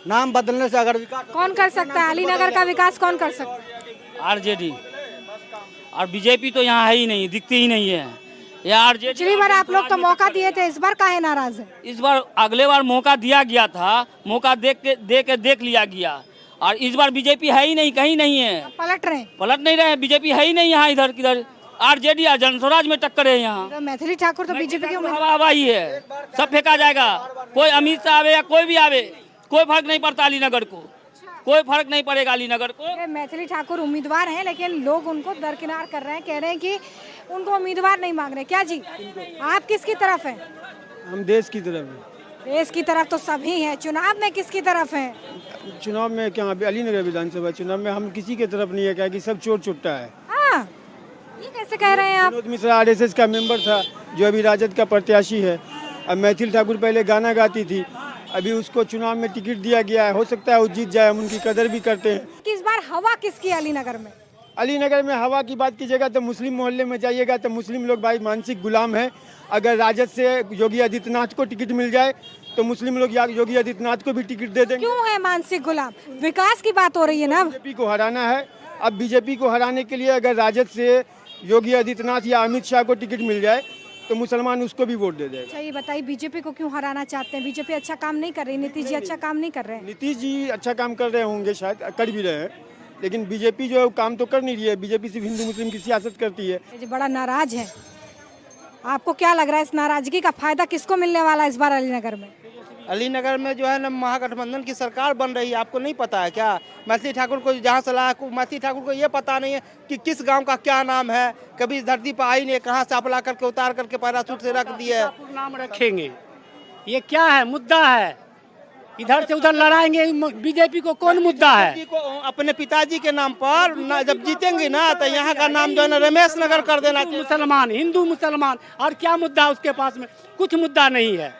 नाम बदलने से अगर विकास कौन कर सकता है अलीनगर का विकास, कौन कर सकता है? आरजेडी और बीजेपी तो यहाँ है ही नहीं, दिखती ही नहीं है। ये आरजेडी पिछली बार आप लोग तो मौका दिए थे, इस बार काहे नाराज है? इस बार अगले बार मौका दिया गया था, मौका देख लिया गया। और इस बार बीजेपी है ही नहीं, कहीं नहीं है, पलट रहे हैं। पलट नहीं रहे। बीजेपी है ही नहीं यहाँ, इधर किधर आरजेडी और जनस्वराज में टक्कर है यहाँ। तो मैथिली ठाकुर तो बीजेपी के उम्मीदवार। हवा ही है, सब फेंका जाएगा। कोई अमित शाह आवे या कोई भी आवे, कोई फर्क नहीं पड़ता अलीनगर को, कोई फर्क नहीं पड़ेगा अलीनगर को। ये मैथिली ठाकुर उम्मीदवार हैं, लेकिन लोग उनको दरकिनार कर रहे हैं, कह रहे हैं कि उनको उम्मीदवार नहीं मांग रहे। क्या जी, आप किसकी तरफ हैं? हम देश की तरफ हैं। देश की तरफ तो सभी हैं, चुनाव में किसकी तरफ हैं? चुनाव में क्या अभी अलीनगर विधानसभा चुनाव में हम किसी के तरफ नहीं है, क्या कि सब चोर चुट्टा है। हाँ, ये कैसे कह रहे हैं आप? विनोद मिश्रा आरएसएस का मेंबर था, जो अभी राजद का प्रत्याशी है। अब मैथिली ठाकुर पहले गाना गाती थी, अभी उसको चुनाव में टिकट दिया गया है, हो सकता है वो जीत जाए, हम उनकी कदर भी करते हैं। कि इस बार हवा किसकी अलीनगर में? अलीनगर में हवा की बात कीजिएगा तो मुस्लिम मोहल्ले में जाइएगा तो मुस्लिम लोग भाई मानसिक गुलाम है। अगर राजद से योगी आदित्यनाथ को टिकट मिल जाए तो मुस्लिम लोग योगी आदित्यनाथ को भी टिकट दे देंगे। क्यों है मानसिक गुलाम? विकास की बात हो रही है ना। बीजेपी को हराना है। अब बीजेपी को हराने के लिए अगर राजद से योगी आदित्यनाथ या अमित शाह को टिकट मिल जाए तो मुसलमान उसको भी वोट दे देगा। अच्छा, ये बताइए बीजेपी को क्यों हराना चाहते हैं? बीजेपी अच्छा काम नहीं कर रही, नीतीश जी अच्छा काम नहीं कर रहे हैं। नीतीश जी अच्छा काम कर रहे होंगे, शायद कर भी रहे हैं, लेकिन बीजेपी जो है वो काम तो कर नहीं रही है। बीजेपी सिर्फ हिंदू मुस्लिम की सियासत करती है। ये जो बड़ा नाराज है, आपको क्या लग रहा है इस नाराजगी का फायदा किसको मिलने वाला है इस बार अलीनगर में? अलीनगर में जो है ना महागठबंधन की सरकार बन रही है, आपको नहीं पता है क्या? मैथिली ठाकुर को जहाँ सलाह, मैथिली ठाकुर को ये पता नहीं है कि किस गांव का क्या नाम है, कभी इस धरती पर आई नहीं, कहाँ से अपला करके उतार करके पैराशूट से रख दिए। नाम रखेंगे, ये क्या है? मुद्दा है, इधर से उधर लड़ाएंगे। बीजेपी को कौन मुद्दा है? को अपने पिताजी के नाम पर जब जीतेंगे ना तो यहाँ का नाम जो है ना रमेश नगर कर देना चाहिए। मुसलमान, हिंदू मुसलमान, और क्या मुद्दा है उसके पास में? कुछ मुद्दा नहीं है,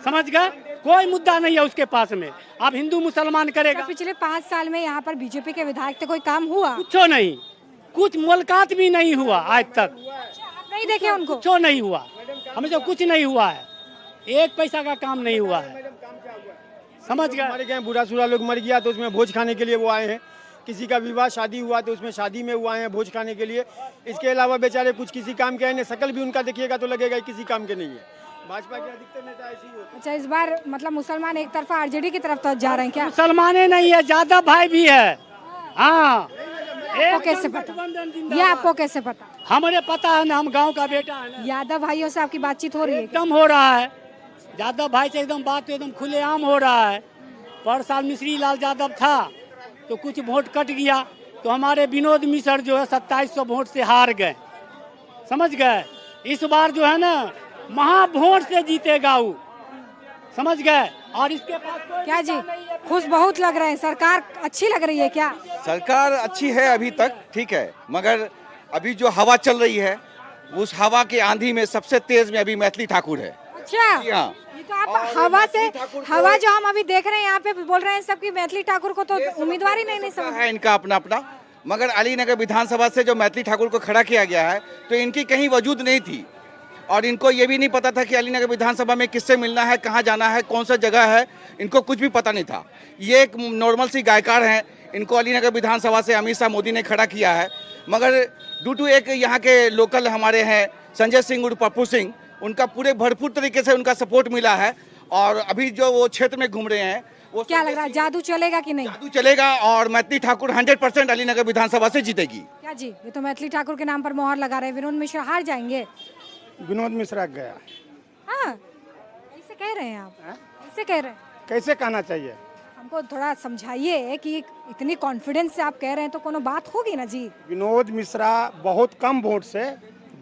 समझ गए? कोई मुद्दा नहीं है उसके पास में। अब हिंदू मुसलमान करेगा। तो पिछले 5 साल में यहाँ पर बीजेपी के विधायक से कोई काम हुआ? कुछ नहीं, कुछ मुलाकात भी नहीं हुआ आज तक। आप नहीं देखे उनको? कुछ नहीं हुआ, हमें तो कुछ नहीं हुआ है, एक पैसा का काम नहीं हुआ है, समझ गए? हमारे यहाँ बूढ़ा सूढ़ा लोग मर गया तो उसमें भोज खाने के लिए वो आए हैं। किसी का विवाह शादी हुआ तो उसमें शादी में वो आए हैं भोज खाने के लिए। इसके अलावा बेचारे कुछ किसी काम के आए नहीं, शकल भी उनका देखिएगा तो लगेगा किसी काम के नहीं है। भाजपा के अधिकतर नेता ऐसे ही होते हैं। अच्छा, इस बार मतलब मुसलमान एक तरफा आरजेडी की तरफ तो जा रहे हैं क्या? मुसलमाने नहीं है, यादव भाई भी है। हाँ, आपको कैसे पता? ये आपको कैसे पता? हमारे पता है ना, हम गांव का बेटा है ना। यादव भाइयों से आपकी बातचीत हो रही है क्या? एकदम हो रहा है, यादव भाई से एकदम बात एकदम खुलेआम हो रहा है। पर साल मिश्री लाल यादव था तो कुछ वोट कट गया, तो हमारे विनोद मिश्र जो है 2700 वोट से हार गए, समझ गए? इस बार जो है ना महा वोट से जीतेगा वो, समझ गए? और इसके पास कोई क्या जी, खुश बहुत लग रहे हैं, सरकार अच्छी लग रही है क्या? सरकार अच्छी है अभी तक, ठीक है, मगर अभी जो हवा चल रही है उस हवा के आंधी में सबसे तेज में अभी मैथिली ठाकुर है। अच्छा, जी हाँ। ये तो आप हवा से, हवा जो हम अभी देख रहे हैं यहाँ पे बोल रहे हैं सबकी मैथिली ठाकुर को तो उम्मीदवार ही नहीं समझ है इनका अपना अपना, मगर अलीनगर विधानसभा से जो मैथिली ठाकुर को खड़ा किया गया है तो इनकी कहीं वजूद नहीं थी, और इनको ये भी नहीं पता था कि अलीनगर विधानसभा में किससे मिलना है, कहाँ जाना है, कौन सा जगह है, इनको कुछ भी पता नहीं था। ये एक नॉर्मल सी गायकार हैं, इनको अलीनगर विधानसभा से अमित शाह मोदी ने खड़ा किया है, मगर ड्यू टू एक यहाँ के लोकल हमारे हैं संजय सिंह उर्फ पप्पू सिंह, उनका पूरे भरपूर तरीके से उनका सपोर्ट मिला है। और अभी जो वो क्षेत्र में घूम रहे हैं वो क्या लग रहा है, जादू चलेगा कि नहीं? जादू चलेगा और मैथिली ठाकुर 100% अलीनगर विधानसभा से जीतेगी। क्या जी, ये तो मैथिली ठाकुर के नाम पर मोहर लगा रहे हैं, विनोद मिश्रा हार जाएंगे? विनोद मिश्रा गया। हाँ, ऐसे कह रहे हैं आप? ऐसे कह रहे हैं? कैसे कहना चाहिए? हमको थोड़ा समझाइए कि इतनी कॉन्फिडेंस से आप कह रहे हैं तो कोनो बात होगी ना जी? विनोद मिश्रा बहुत कम वोट से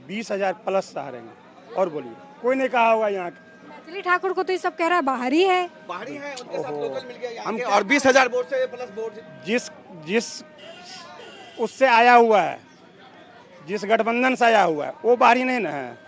20,000 प्लस हारेंगे। और बोलिए, कोई नहीं कहा होगा यहाँ मैथिली ठाकुर को तो ये सब कह रहा है बाहरी है। बाहरी है, उनके साथ लोकल मिल गया यहाँ के, और 20,000 वोट से प्लस वोट जिस उससे आया हुआ है, जिस गठबंधन से आया हुआ है वो बाहरी नहीं ना है।